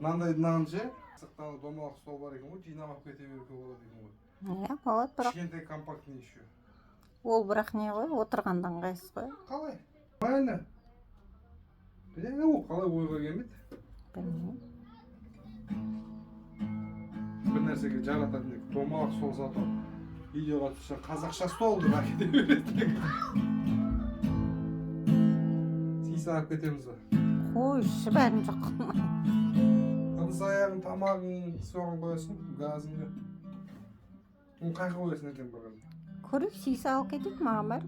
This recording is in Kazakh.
мынандай наншы сырттан домалақ стол бар екен ғой, жинап алып кете беруге болады екен ғой. Иә, болады, бірақ Кішкентай компактный еще. ол бірақ не ғой, отырғанда ыңғайсыз ғой. Қалай? Нормально. Біле ол қалай ойға келмейді? Білмеймін. Bir нәрсеге жарататын ек, домалақ стол сатып, видеоға түссе қазақша стол деп әкете береді. Сиса алып кетеміз ба? Қойшы, бәрін жоқ қылмай. Ыдыс аяғың, тамағың соған қоясың, газыңды. Оны қайқа қоясың ертең барғанда? Көрейік, сиса алып кетейік, маған бәрі.